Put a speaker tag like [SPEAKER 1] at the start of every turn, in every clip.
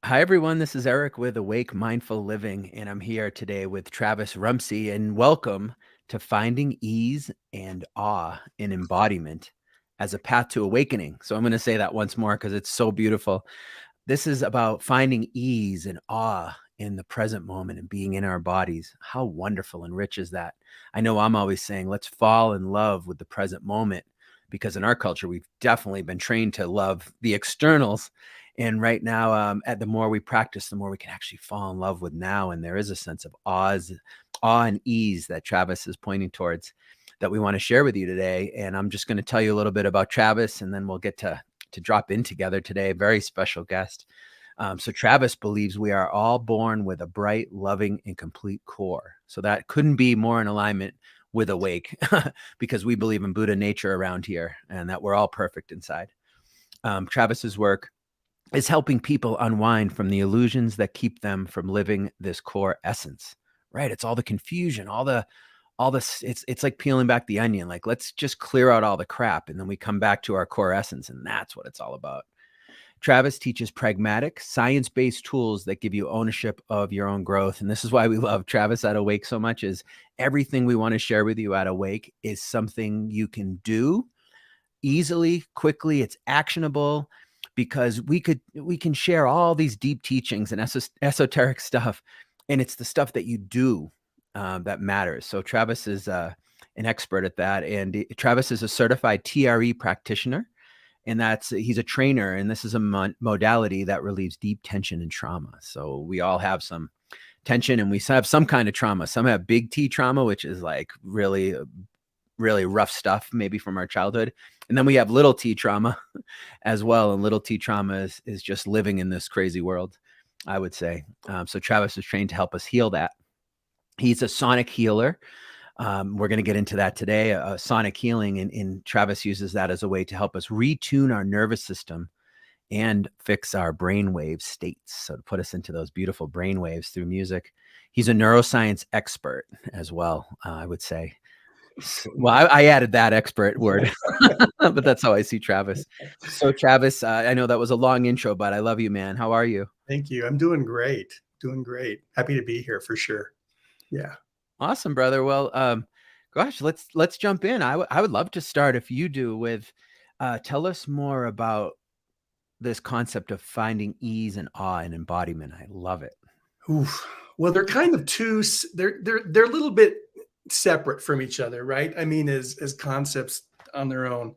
[SPEAKER 1] Hi, everyone. This is Eric with Awake Mindful Living, and I'm here today with Travis Rumsey. And welcome to Finding Ease and Awe in Embodiment as a Path to Awakening. So I'm going to say that once more because it's so beautiful. This is about finding ease and awe in the present moment and being in our bodies. How wonderful and rich is that? I know I'm always saying, let's fall in love with the present moment because in our culture, we've definitely been trained to love the externals. And right now, the more we practice, the more we can actually fall in love with now. And there is a sense of awe and ease that Travis is pointing towards that we want to share with you today. And I'm just going to tell you a little bit about Travis, and then we'll get to drop in together today. Very special guest. So Travis believes we are all born with a bright, loving, and complete core. So that couldn't be more in alignment with Awake because we believe in Buddha nature around here and that we're all perfect inside. Travis's work is helping people unwind from the illusions that keep them from living this core essence, right? It's all the confusion, all this, it's like peeling back the onion. Like, let's just clear out all the crap. And then we come back to our core essence. And that's what it's all about. Travis teaches pragmatic, science-based tools that give you ownership of your own growth. And this is why we love Travis at Awake so much, is everything we want to share with you at Awake is something you can do easily, quickly. It's actionable because we can share all these deep teachings and esoteric stuff. And it's the stuff that you do that matters. So Travis is an expert at that. And Travis is a certified TRE practitioner. And he's a trainer, and this is a modality that relieves deep tension and trauma. So we all have some tension, and we have some kind of trauma. Some have big T trauma, which is like really, really rough stuff, maybe from our childhood. And then we have little T trauma as well. And little T trauma is just living in this crazy world, I would say. So Travis is trained to help us heal that. He's a sonic healer. We're going to get into that today. Sonic healing, and Travis uses that as a way to help us retune our nervous system and fix our brainwave states. So to put us into those beautiful brainwaves through music. He's a neuroscience expert as well, I would say. Well, I added that expert word, but that's how I see Travis. So Travis, I know that was a long intro, but I love you, man. How are you?
[SPEAKER 2] Thank you. I'm doing great. Doing great. Happy to be here for sure. Yeah.
[SPEAKER 1] Awesome, brother. Well, gosh, let's jump in. I would love to start, if you do, with tell us more about this concept of finding ease and awe and embodiment. I love it.
[SPEAKER 2] Oof. Well, they're kind of they're a little bit separate from each other, right? I mean, as concepts on their own.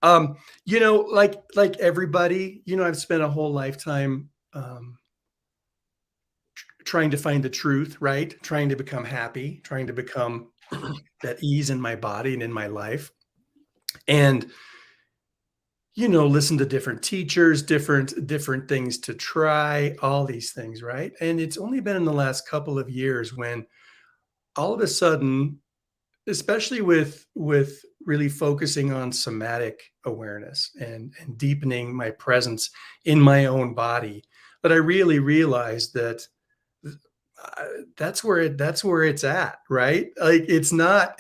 [SPEAKER 2] Like everybody, I've spent a whole lifetime trying to find the truth, right? Trying to become happy, trying to become that ease in my body and in my life. And listen to different teachers, different things to try, all these things, right? And it's only been in the last couple of years when all of a sudden, especially with really focusing on somatic awareness and deepening my presence in my own body, that I really realized that that's where it's at, right? Like it's not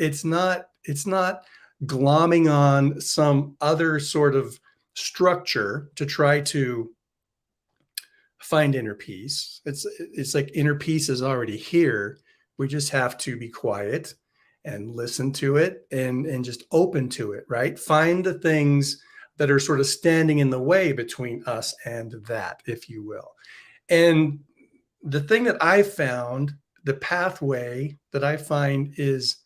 [SPEAKER 2] glomming on some other sort of structure to try to find inner peace. It's like inner peace is already here. We just have to be quiet and listen to it and just open to it, right? Find the things that are sort of standing in the way between us and that, if you will. And the thing that I found, the pathway that I find is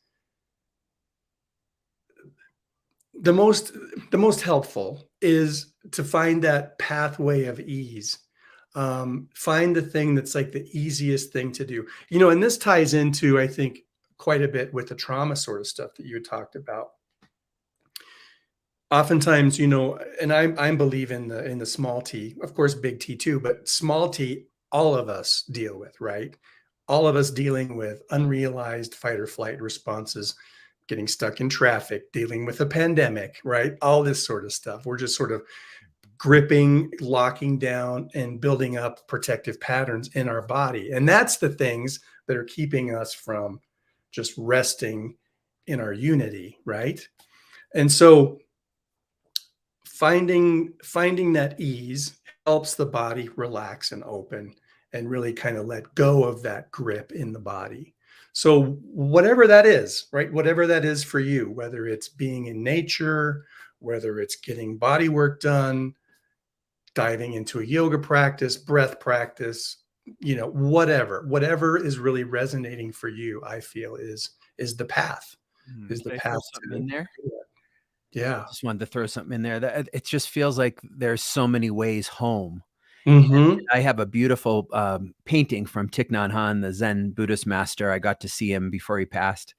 [SPEAKER 2] the most helpful is to find that pathway of ease. Find the thing that's like the easiest thing to do. And this ties into, I think, quite a bit with the trauma sort of stuff that you talked about. Oftentimes, and I believe in the small T, of course, big T too, but small T, all of us deal with, right? All of us dealing with unrealized fight or flight responses, getting stuck in traffic, dealing with a pandemic, right? All this sort of stuff. We're just sort of gripping, locking down, and building up protective patterns in our body. And that's the things that are keeping us from just resting in our unity, right? And so finding that ease helps the body relax and open and really kind of let go of that grip in the body. So whatever that is, right? Whatever that is for you, whether it's being in nature, whether it's getting body work done, diving into a yoga practice, breath practice, whatever is really resonating for you, I feel is the path, is the
[SPEAKER 1] Can I throw
[SPEAKER 2] path
[SPEAKER 1] something
[SPEAKER 2] to
[SPEAKER 1] in there?
[SPEAKER 2] it.
[SPEAKER 1] I
[SPEAKER 2] Yeah.
[SPEAKER 1] just wanted to throw something in there that it just feels like there's so many ways home.
[SPEAKER 2] Hmm.
[SPEAKER 1] I have a beautiful, painting from Thich Nhat Hanh, the Zen Buddhist master. I got to see him before he passed,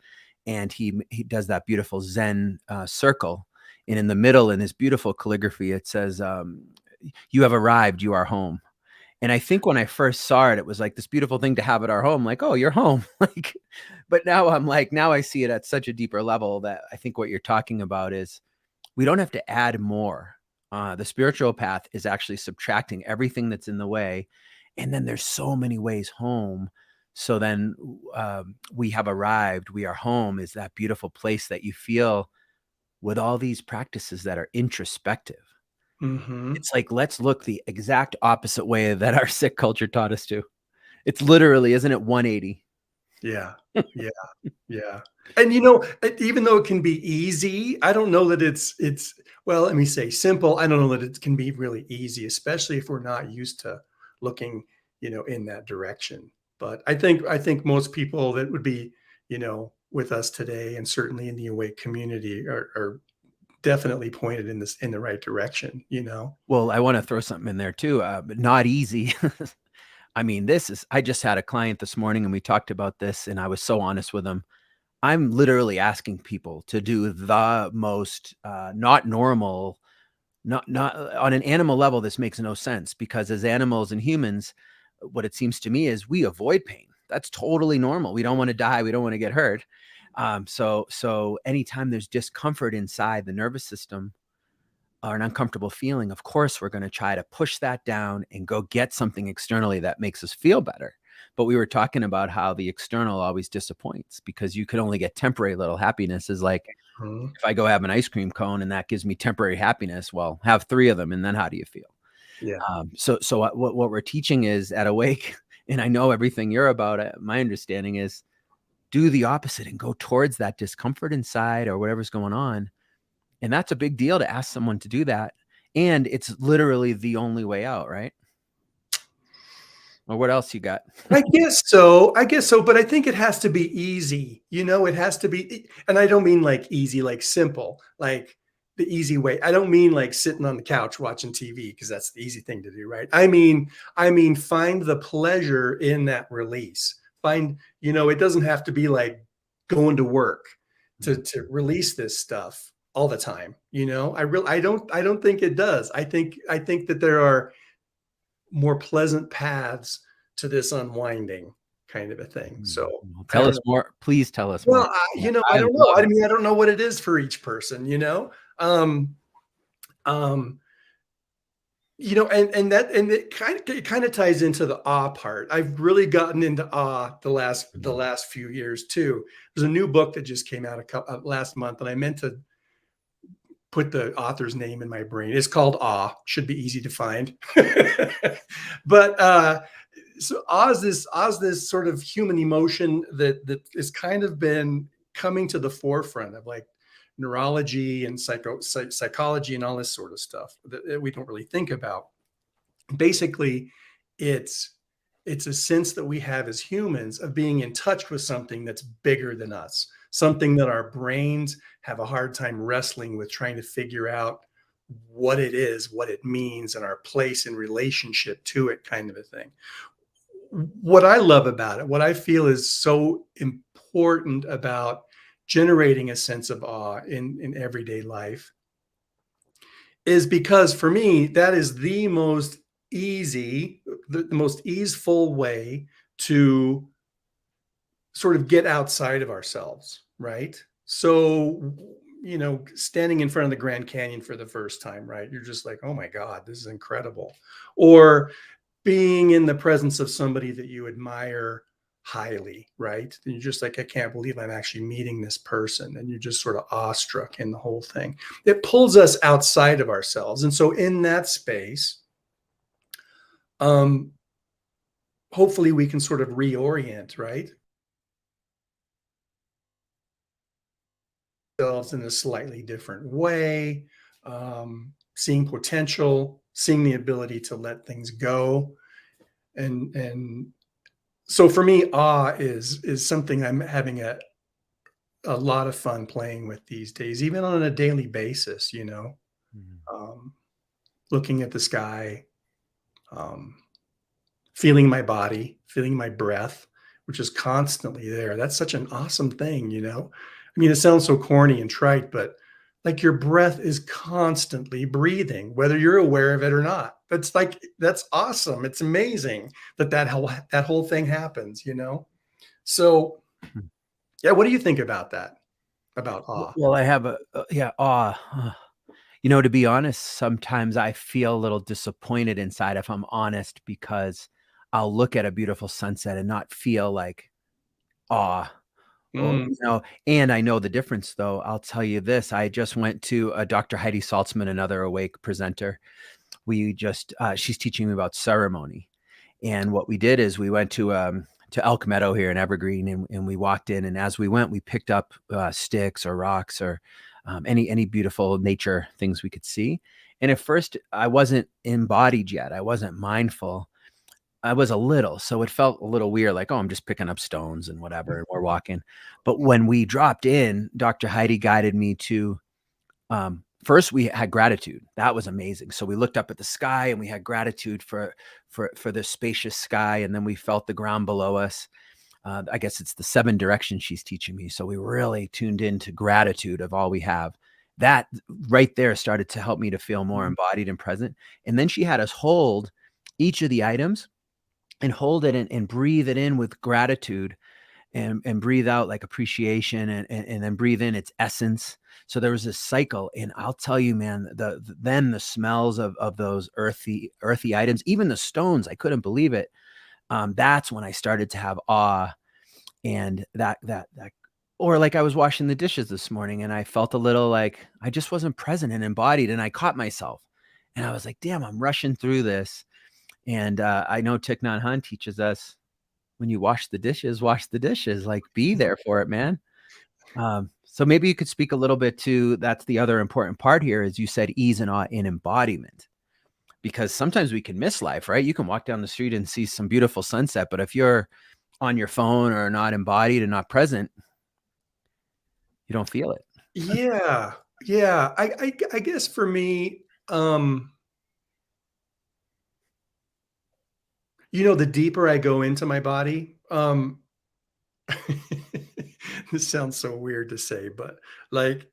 [SPEAKER 1] and he does that beautiful Zen, circle, and in the middle, in his beautiful calligraphy, it says, "You have arrived, you are home." And I think when I first saw it, it was like this beautiful thing to have at our home, like, "Oh, you're home." Like, but now I'm like, now I see it at such a deeper level that I think what you're talking about is we don't have to add more. The spiritual path is actually subtracting everything that's in the way, and then there's so many ways home. So then we have arrived. We are home. Is that beautiful place that you feel with all these practices that are introspective?
[SPEAKER 2] Hmm.
[SPEAKER 1] It's like let's look the exact opposite way that our sick culture taught us to. It's literally, isn't it 180?
[SPEAKER 2] Yeah. Yeah. Yeah. And even though it can be easy, I don't know that it's well, let me say simple. I don't know that it can be really easy, especially if we're not used to looking, in that direction. But I think most people that would be, with us today and certainly in the awake community are definitely pointed in the right direction.
[SPEAKER 1] Well, I want to throw something in there too, but not easy. I mean, I just had a client this morning and we talked about this, and I was so honest with him. I'm literally asking people to do the most not normal, not on an animal level. This makes no sense because as animals and humans, what it seems to me is we avoid pain. That's totally normal. We don't want to die. We don't want to get hurt. So anytime there's discomfort inside the nervous system, or an uncomfortable feeling, of course, we're going to try to push that down and go get something externally that makes us feel better. But we were talking about how the external always disappoints because you could only get temporary little happiness. Is like
[SPEAKER 2] Mhm.
[SPEAKER 1] if I go have an ice cream cone and that gives me temporary happiness, well, have three of them, and then how do you feel?
[SPEAKER 2] Yeah.
[SPEAKER 1] So what we're teaching is at Awake, and I know everything you're about. My understanding is do the opposite and go towards that discomfort inside or whatever's going on, and that's a big deal to ask someone to do that. And it's literally the only way out, right? Or what else you got?
[SPEAKER 2] I guess so, but I think it has to be easy. It has to be, and I don't mean like easy, like simple, like the easy way. I don't mean like sitting on the couch watching TV because that's the easy thing to do, right? I mean, find the pleasure in that release. It doesn't have to be like going to work to release this stuff all the time. I don't think it does. I think that there are more pleasant paths to this unwinding kind of a thing. So
[SPEAKER 1] Well,
[SPEAKER 2] I
[SPEAKER 1] tell
[SPEAKER 2] don't
[SPEAKER 1] us
[SPEAKER 2] know.
[SPEAKER 1] more. Please tell us more.
[SPEAKER 2] Well, I
[SPEAKER 1] I
[SPEAKER 2] don't know.
[SPEAKER 1] love
[SPEAKER 2] I mean, I don't know what it is for each person. Um, um, and it kind of ties into the awe part. I've really gotten into awe the last few years too. There's a new book that just came out last month, and I meant to put the author's name in my brain. It's called Awe. Should be easy to find. But so Oz this sort of human emotion that has kind of been coming to the forefront of like neurology and psychology and all this sort of stuff that we don't really think about. Basically, it's it's a sense that we have as humans of being in touch with something that's bigger than us, something that our brains have a hard time wrestling with, trying to figure out what it is, what it means, and our place in relationship to it, kind of a thing. What I love about it, what I feel is so important about generating a sense of awe in everyday life, is because for me, that is the most easeful way to sort of get outside of ourselves, right? So, standing in front of the Grand Canyon for the first time, right? You're just like, oh my God, this is incredible. Or being in the presence of somebody that you admire highly, right? And you're just like, I can't believe I'm actually meeting this person. And you're just sort of awestruck in the whole thing. It pulls us outside of ourselves. And so in that space, um, hopefully we can sort of reorient, right? Ourselves in a slightly different way, seeing potential, seeing the ability to let things go. And so for me, awe is something I'm having a lot of fun playing with these days, even on a daily basis,
[SPEAKER 1] Mhm.
[SPEAKER 2] um, looking at the sky, um, feeling my body, feeling my breath, which is constantly there. That's such an awesome thing. I mean, it sounds so corny and trite, but like your breath is constantly breathing, whether you're aware of it or not. That's awesome. It's amazing that whole thing happens. So,
[SPEAKER 1] Mhm.
[SPEAKER 2] yeah, what do you think about that? About awe?
[SPEAKER 1] Well, I have yeah, awe. You know, to be honest, sometimes I feel a little disappointed inside if I'm honest, because I'll look at a beautiful sunset and not feel like awe. Oh,
[SPEAKER 2] Mm,
[SPEAKER 1] and I know the difference though. I'll tell you this, I just went to Dr. Heidi Saltzman, another Awake presenter. We just she's teaching me about ceremony. And what we did is we went to Elk Meadow here in Evergreen, and we walked in, and as we went, we picked up sticks or rocks or any beautiful nature things we could see. And at first, I wasn't embodied yet. I wasn't mindful. I was a little, so it felt a little weird, like, oh, I'm just picking up stones and whatever, and we're walking. But when we dropped in, Dr. Heidi guided me to first we had gratitude. That was amazing. So we looked up at the sky and we had gratitude for the spacious sky, and then we felt the ground below us. I guess it's the 7 directions she's teaching me. So we really tuned into gratitude of all we have. That right there started to help me to feel more
[SPEAKER 2] mm,
[SPEAKER 1] embodied and present. And then she had us hold each of the items and hold it and breathe it in with gratitude and breathe out like appreciation and then breathe in its essence. So there was this cycle, and I'll tell you, man, then the smells of those earthy items, even the stones, I couldn't believe it. That's when I started to have awe, and that or like I was washing the dishes this morning and I felt a little like I just wasn't present and embodied, and I caught myself and I was like, damn, I'm rushing through this. And I know Thich Nhat Hanh teaches us, when you wash the dishes, like be there for it, man. So maybe you could speak a little bit to, that's the other important part here, is you said ease and awe in embodiment, because sometimes we can miss life, right? You can walk down the street and see some beautiful sunset, but if you're on your phone or not embodied and not present, you don't feel it.
[SPEAKER 2] yeah, yeah. I guess for me, the deeper I go into my body, this sounds so weird to say, but like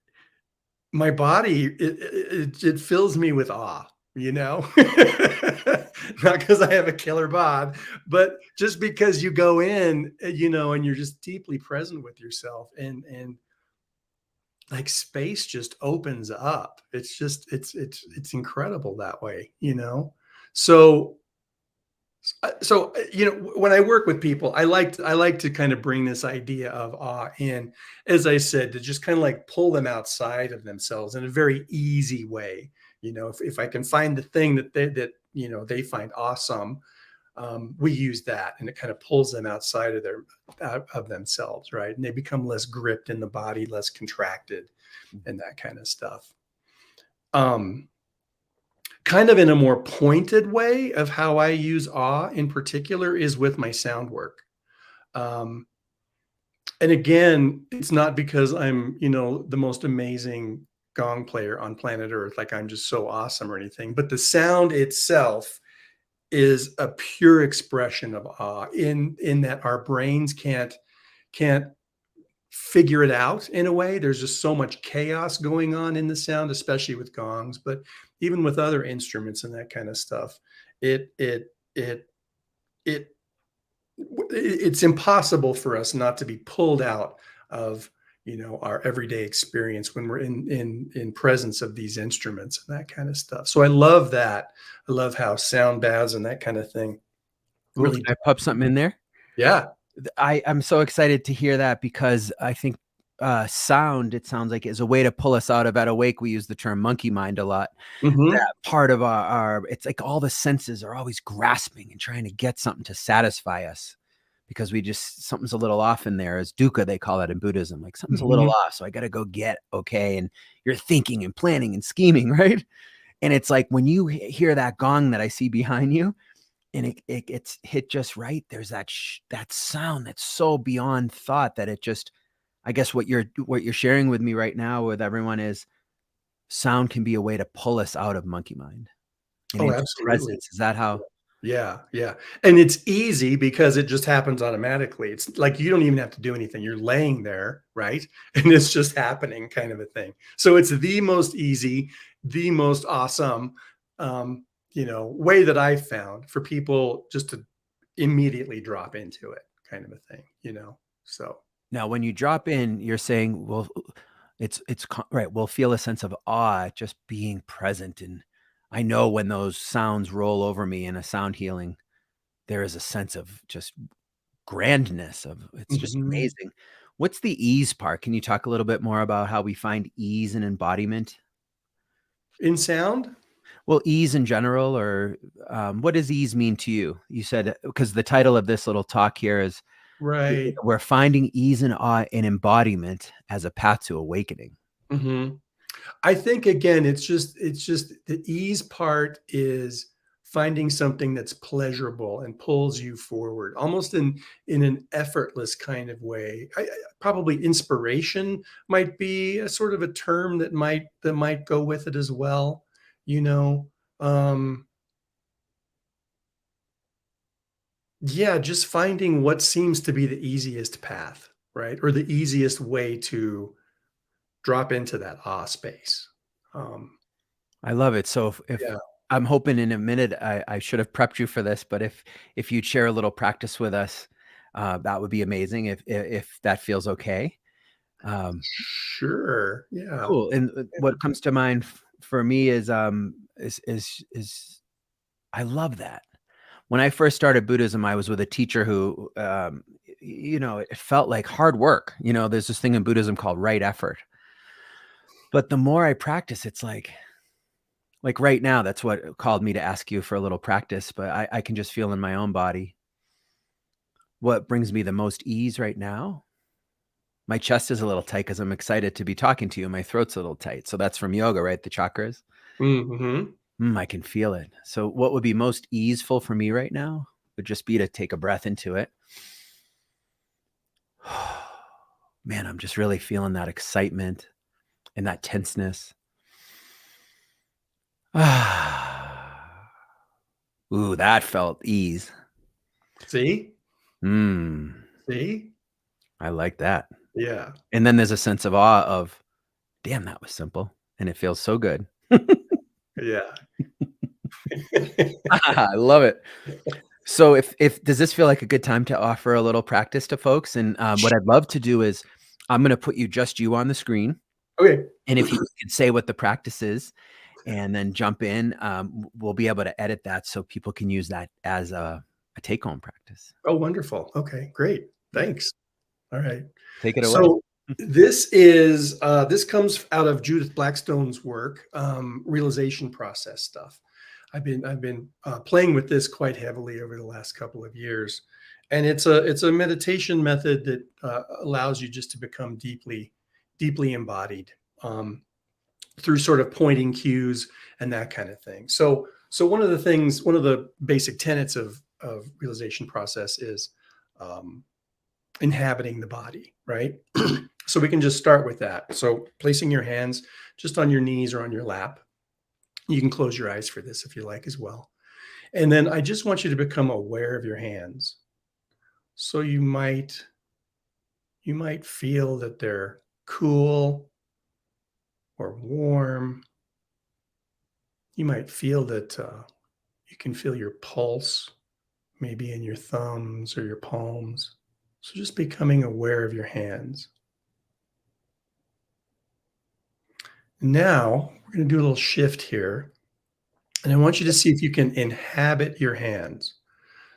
[SPEAKER 2] my body, it fills me with awe, you know? Not because I have a killer bod, but just because you go in, and you're just deeply present with yourself, and like space just opens up. It's incredible that way. So when I work with people, I like to kind of bring this idea of awe in, as I said, to just kind of like pull them outside of themselves in a very easy way. If I can find the thing that they find awesome, we use that, and it kind of pulls them outside of themselves, right? And they become less gripped in the body, less contracted, and that kind of stuff. Um, Kind of in a more pointed way of how I use awe in particular is with my sound work. Um, and again, it's not because I'm the most amazing gong player on planet Earth, like I'm just so awesome or anything, but the sound itself is a pure expression of awe in that our brains can't figure it out in a way. There's just so much chaos going on in the sound, especially with gongs, but even with other instruments and that kind of stuff. It it it it it's impossible for us not to be pulled out of our everyday experience when we're in presence of these instruments and that kind of stuff. So I love that. I love how sound baths and that kind of thing
[SPEAKER 1] Ooh,
[SPEAKER 2] really
[SPEAKER 1] can
[SPEAKER 2] do.
[SPEAKER 1] I pop something in there?
[SPEAKER 2] Yeah.
[SPEAKER 1] I'm so excited to hear that, because I think sound, it sounds like, is a way to pull us out of. At Awake, we use the term monkey mind a lot.
[SPEAKER 2] Mhm.
[SPEAKER 1] That part of our it's like all the senses are always grasping and trying to get something to satisfy us because we just something's a little off in there. As dukkha, they call that in Buddhism. Like something's a little
[SPEAKER 2] Mhm.
[SPEAKER 1] off, so I got to go get okay. And you're thinking and planning and scheming, right? And it's like when you hear that gong that I see behind you, and it gets hit just right. There's that sound that's so beyond thought that it just. I guess what you're sharing with me right now with everyone is sound can be a way to pull us out of monkey mind and
[SPEAKER 2] Oh,
[SPEAKER 1] into
[SPEAKER 2] absolutely.
[SPEAKER 1] presence. Is that how?
[SPEAKER 2] Yeah, yeah, and it's easy because it just happens automatically. It's like you don't even have to do anything. You're laying there, right? And it's just happening kind of a thing. So it's the most easy, the most awesome, way that I've found for people just to immediately drop into it kind of a thing. So
[SPEAKER 1] Now, when you drop in, you're saying, well, right. We'll feel a sense of awe at just being present. And I know when those sounds roll over me in a sound healing, there is a sense of just grandness of it's just
[SPEAKER 2] mhm.
[SPEAKER 1] amazing. What's the ease part? Can you talk a little bit more about how we find ease and embodiment?
[SPEAKER 2] In sound,
[SPEAKER 1] Well, ease in general, or what does ease mean to you? You said because the title of this little talk here is
[SPEAKER 2] right.
[SPEAKER 1] we're finding ease and awe in embodiment as a path to awakening.
[SPEAKER 2] Mhm. I think again, it's just the ease part is finding something that's pleasurable and pulls you forward, almost in an effortless kind of way. Probably inspiration might be a sort of a term that might go with it as well. You know, um, yeah, just finding what seems to be the easiest path, right, or the easiest way to drop into that awe space. Um,
[SPEAKER 1] I love it. So if
[SPEAKER 2] yeah.
[SPEAKER 1] I'm hoping in a minute, I should have prepped you for this, but if you'd share a little practice with us, that would be amazing. If that feels okay. Um,
[SPEAKER 2] Sure. Yeah.
[SPEAKER 1] cool. And what comes to mind for me is I love that. When I first started Buddhism, I was with a teacher who, it felt like hard work. There's this thing in Buddhism called right effort. But the more I practice, it's like right now, that's what called me to ask you for a little practice. But I can just feel in my own body what brings me the most ease right now. My chest is a little tight because I'm excited to be talking to you. My throat's a little tight. So that's from yoga, right? The chakras.
[SPEAKER 2] Mhm.
[SPEAKER 1] I can feel it. So what would be most easeful for me right now would just be to take a breath into it. Man, I'm just really feeling that excitement and that tenseness. Ooh, that felt ease.
[SPEAKER 2] See?
[SPEAKER 1] Mm,
[SPEAKER 2] See?
[SPEAKER 1] I like that.
[SPEAKER 2] Yeah.
[SPEAKER 1] And then there's a sense of awe of, damn, that was simple. And it feels so good.
[SPEAKER 2] Yeah.
[SPEAKER 1] I love it. So if does this feel like a good time to offer a little practice to folks? And what I'd love to do is I'm going to put just you on the screen.
[SPEAKER 2] Okay.
[SPEAKER 1] And if you could say what the practice is and then jump in, we'll be able to edit that so people can use that as a take home practice.
[SPEAKER 2] Oh, wonderful. Okay, great.
[SPEAKER 1] Yeah.
[SPEAKER 2] Thanks. All right.
[SPEAKER 1] Take it away.
[SPEAKER 2] So this comes out of Judith Blackstone's work, realization process stuff. I've been playing with this quite heavily over the last couple of years, and it's a meditation method that allows you just to become deeply embodied through sort of pointing cues and that kind of thing. So one of the basic tenets of realization process is um, inhabiting the body, right? So we can just start with that. So placing your hands just on your knees or on your lap. You can close your eyes for this if you like as well. And then I just want you to become aware of your hands. So you might feel that they're cool or warm. You might feel that you can feel your pulse maybe in your thumbs or your palms. So just becoming aware of your hands. Now we're going to do a little shift here. And I want you to see if you can inhabit your hands.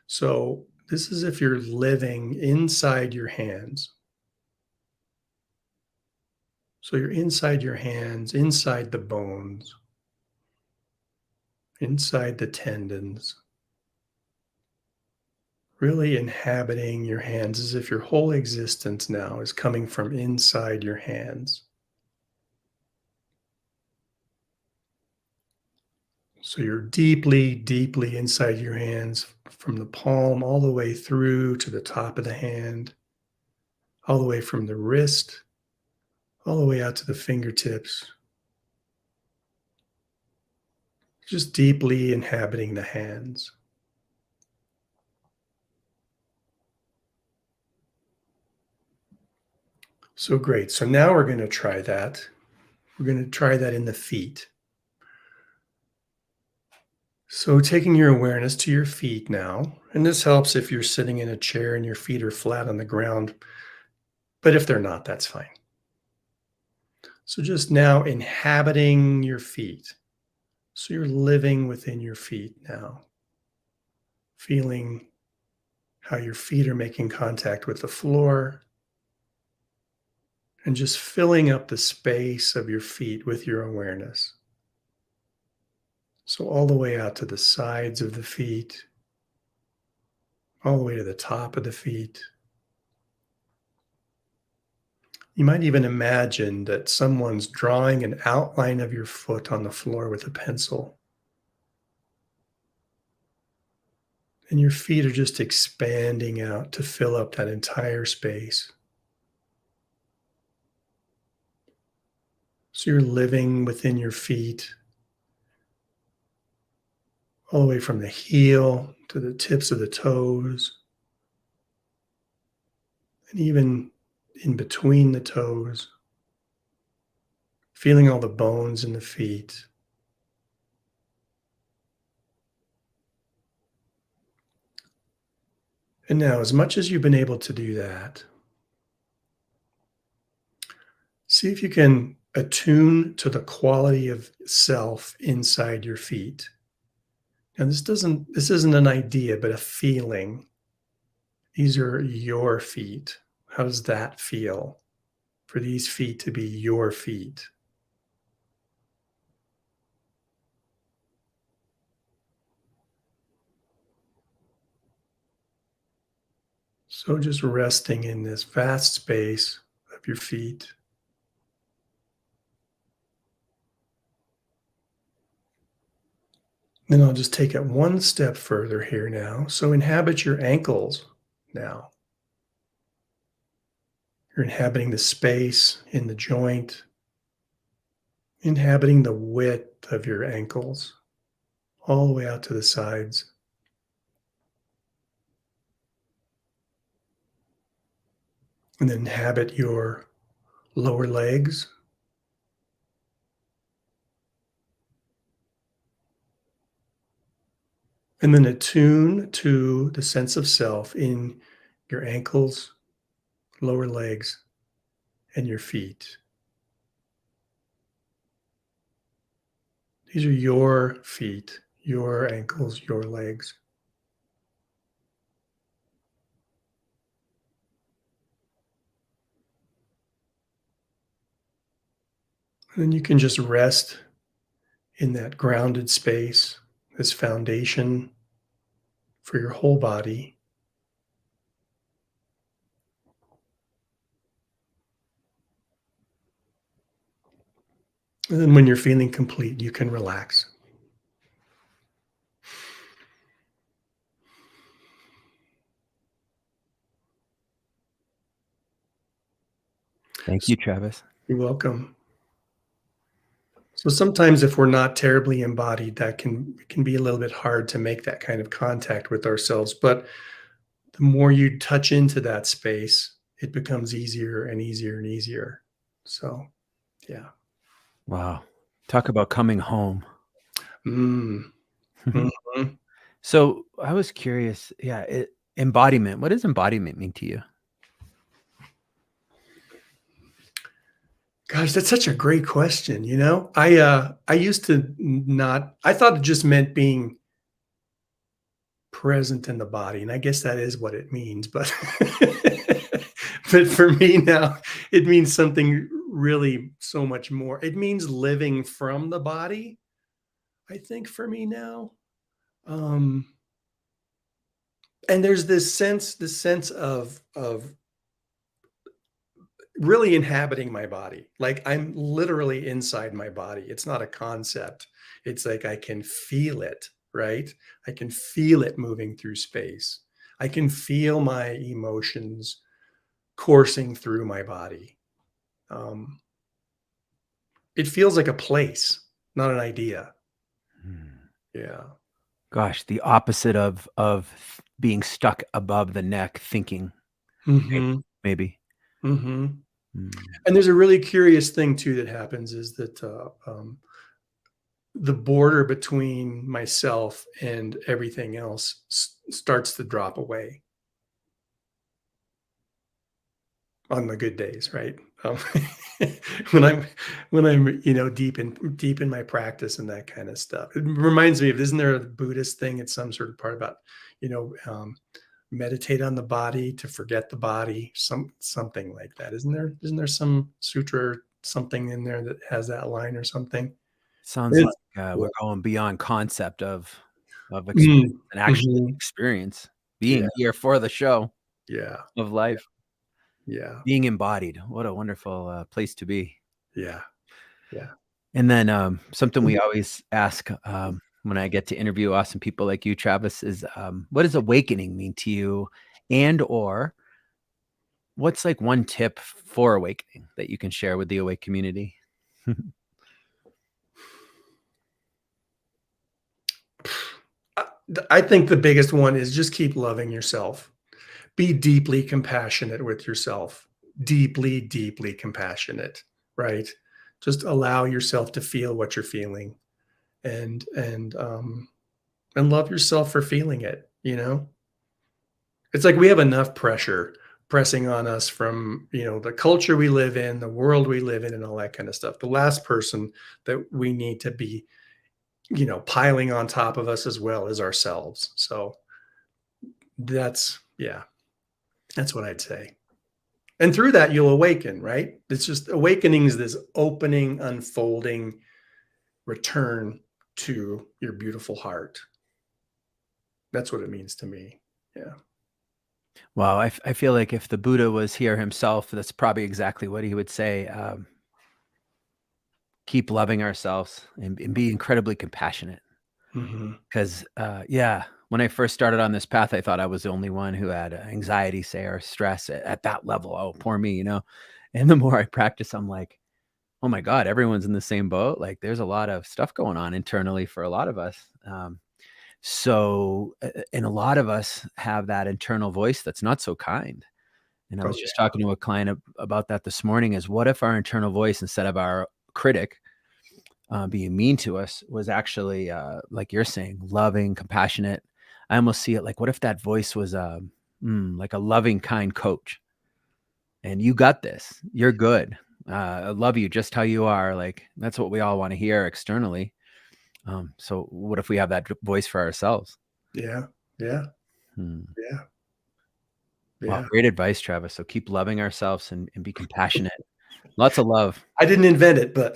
[SPEAKER 2] So this is if you're living inside your hands. So you're inside your hands, inside the bones, inside the tendons, really inhabiting your hands as if your whole existence now is coming from inside your hands. So you're deeply, deeply inside your hands from the palm all the way through to the top of the hand, all the way from the wrist, all the way out to the fingertips, just deeply inhabiting the hands. So great. So now we're going to try that. We're going to try that in the feet. So taking your awareness to your feet now, and this helps if you're sitting in a chair and your feet are flat on the ground, but if they're not, that's fine. So just now inhabiting your feet. So you're living within your feet now, feeling how your feet are making contact with the floor, and just filling up the space of your feet with your awareness. So all the way out to the sides of the feet, all the way to the top of the feet. You might even imagine that someone's drawing an outline of your foot on the floor with a pencil. And your feet are just expanding out to fill up that entire space. So you're living within your feet, all the way from the heel to the tips of the toes, and even in between the toes, feeling all the bones in the feet. And now, as much as you've been able to do that, see if you can attune to the quality of self inside your feet. Now, this isn't an idea, but a feeling. These are your feet. How does that feel for these feet to be your feet? So just resting in this vast space of your feet. Then I'll just take it one step further here now. So inhabit your ankles now. You're inhabiting the space in the joint, inhabiting the width of your ankles, all the way out to the sides. And then inhabit your lower legs. And then attune to the sense of self in your ankles, lower legs, and your feet. These are your feet, your ankles, your legs. And then you can just rest in that grounded space, this foundation for your whole body. And then when you're feeling complete, you can relax.
[SPEAKER 1] Thank you, Travis.
[SPEAKER 2] You're welcome. So sometimes if we're not terribly embodied, that can be a little bit hard to make that kind of contact with ourselves. But the more you touch into that space, it becomes easier and easier and easier. So, yeah.
[SPEAKER 1] Wow. Talk about coming home.
[SPEAKER 2] Mm. Mhm.
[SPEAKER 1] So I was curious, embodiment. What does embodiment mean to you?
[SPEAKER 2] Gosh, that's such a great question. I used to not. I thought it just meant being present in the body, and I guess that is what it means. But but for me now, it means something really so much more. It means living from the body, I think, for me now. Um, and there's this sense of really inhabiting my body. Like I'm literally inside my body. It's not a concept. It's like I can feel it, right? I can feel it moving through space. I can feel my emotions coursing through my body. Um, it feels like a place, not an idea.
[SPEAKER 1] Hmm.
[SPEAKER 2] Yeah.
[SPEAKER 1] Gosh, the opposite of being stuck above the neck thinking,
[SPEAKER 2] Hmm.
[SPEAKER 1] maybe.
[SPEAKER 2] Hmm.
[SPEAKER 1] Mm.
[SPEAKER 2] And there's a really curious thing too that happens is that the border between myself and everything else starts to drop away on the good days, right? When I'm deep in my practice and that kind of stuff. It reminds me of, isn't there a Buddhist thing? It's some sort of part about you know um, meditate on the body to forget the body, something like that. Isn't there some sutra or something in there that has that line or something?
[SPEAKER 1] Sounds
[SPEAKER 2] It's
[SPEAKER 1] like, we're
[SPEAKER 2] cool.
[SPEAKER 1] going beyond concept of experience
[SPEAKER 2] Mm,
[SPEAKER 1] and actually
[SPEAKER 2] mhm.
[SPEAKER 1] experience
[SPEAKER 2] Yeah,
[SPEAKER 1] being here for the show
[SPEAKER 2] yeah,
[SPEAKER 1] of
[SPEAKER 2] yeah,
[SPEAKER 1] life,
[SPEAKER 2] yeah,
[SPEAKER 1] being embodied. What a wonderful, place to be.
[SPEAKER 2] yeah, yeah.
[SPEAKER 1] And then, something
[SPEAKER 2] Mhm.
[SPEAKER 1] we always ask, when I get to interview awesome people like you, Travis, is, what does awakening mean to you? And or what's like one tip for awakening that you can share with the awake community?
[SPEAKER 2] I think the biggest one is just keep loving yourself. Be deeply compassionate with yourself. Deeply, deeply compassionate, right? Just allow yourself to feel what you're feeling and love yourself for feeling it. It's like we have enough pressure pressing on us from, the culture we live in, the world we live in, and all that kind of stuff. The last person that we need to be, piling on top of us as well as ourselves. So yeah, that's what I'd say. And through that, you'll awaken, right? It's just awakening is this opening, unfolding return to your beautiful heart. That's what it means to me. Yeah.
[SPEAKER 1] Wow, I feel like if the Buddha was here himself, that's probably exactly what he would say. Keep loving ourselves and be incredibly compassionate.
[SPEAKER 2] Hmm.
[SPEAKER 1] Because, yeah, when I first started on this path, I thought I was the only one who had anxiety, say, or stress at that level. Oh, poor me. And the more I practice, I'm like, oh my God, everyone's in the same boat. Like, there's a lot of stuff going on internally for a lot of us. And a lot of us have that internal voice that's not so kind. And I
[SPEAKER 2] Oh,
[SPEAKER 1] was just
[SPEAKER 2] yeah.
[SPEAKER 1] talking to a client about that this morning. Is what if our internal voice, instead of our critic, being mean to us, was actually, like you're saying, loving, compassionate. I almost see it like, what if that voice was like a loving, kind coach, and you got this, you're good. I love you just how you are. Like that's what we all want to hear externally. So what if we have that voice for ourselves?
[SPEAKER 2] Yeah. Yeah.
[SPEAKER 1] Hmm.
[SPEAKER 2] Yeah.
[SPEAKER 1] Wow,
[SPEAKER 2] Yeah.
[SPEAKER 1] great advice, Travis. So keep loving ourselves and be compassionate. Lots of love.
[SPEAKER 2] I didn't invent it, but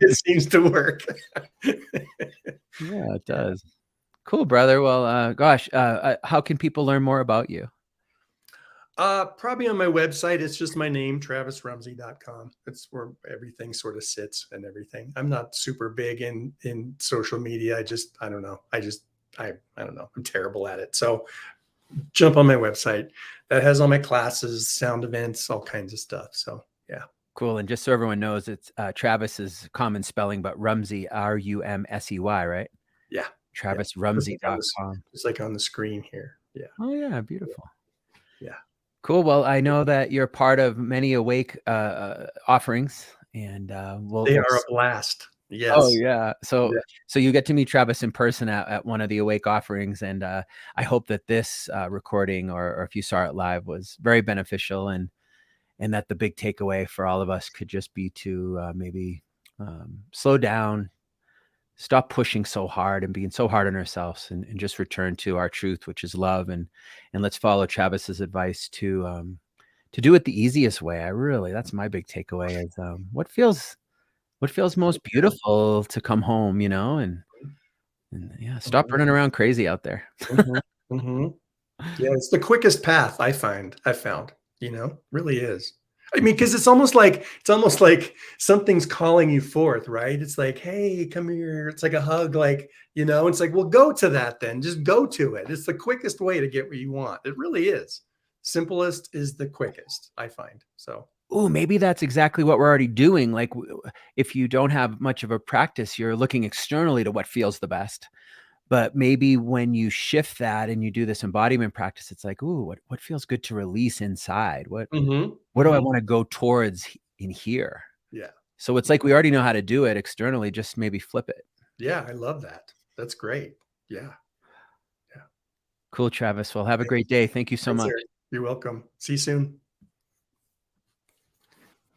[SPEAKER 2] it seems to work.
[SPEAKER 1] Yeah, it
[SPEAKER 2] Yeah.
[SPEAKER 1] does. Cool, brother. Well, gosh, how can people learn more about you?
[SPEAKER 2] Probably on my website. It's just my name, travisrumsey.com. It's where everything sort of sits and everything. I'm not super big in social media. I don't know. I don't know. I'm terrible at it. So jump on my website. That has all my classes, sound events, all kinds of stuff. So yeah.
[SPEAKER 1] Cool. And just so everyone knows, it's Travis's common spelling, but Rumsey, Rumsey, right?
[SPEAKER 2] Yeah. Yeah.
[SPEAKER 1] TravisRumsey.com.
[SPEAKER 2] Just like on the screen here. Yeah.
[SPEAKER 1] Oh, yeah. Beautiful.
[SPEAKER 2] Yeah.
[SPEAKER 1] Cool. Well, I know that you're part of many Awake offerings, and
[SPEAKER 2] They are a blast.
[SPEAKER 1] oh,
[SPEAKER 2] Yes.
[SPEAKER 1] yeah.
[SPEAKER 2] Yeah.
[SPEAKER 1] So you get to meet Travis in person at one of the Awake offerings, and I hope that this recording, or if you saw it live, was very beneficial, and that the big takeaway for all of us could just be to maybe slow down, stop pushing so hard and being so hard on ourselves, and just return to our truth, which is love. And let's follow Travis's advice to do it the easiest way. That's my big takeaway is what feels most beautiful to come home, and yeah, stop
[SPEAKER 2] Mhm,
[SPEAKER 1] running around crazy out there.
[SPEAKER 2] mhm, mhm. Yeah, it's the quickest path I found, really is. I mean, because it's almost like something's calling you forth, right? It's like, "Hey, come here." It's like a hug, like, it's like, "Well, go to that then. Just go to it." It's the quickest way to get what you want. It really is. Simplest is the quickest, I find. So,
[SPEAKER 1] Ooh, maybe that's exactly what we're already doing. Like, if you don't have much of a practice, you're looking externally to what feels the best. But maybe when you shift that and you do this embodiment practice, it's like, ooh, what feels good to release inside?
[SPEAKER 2] mhm,
[SPEAKER 1] What do I
[SPEAKER 2] mhm.
[SPEAKER 1] want to go towards in here?
[SPEAKER 2] Yeah.
[SPEAKER 1] So it's like we already know how to do it externally, just maybe flip it.
[SPEAKER 2] Yeah, I love that. That's great. Yeah, yeah.
[SPEAKER 1] Cool, Travis. Well, have a
[SPEAKER 2] Thanks.
[SPEAKER 1] great day. Thank you so
[SPEAKER 2] Thanks,
[SPEAKER 1] much.
[SPEAKER 2] Eric. You're welcome. See you soon.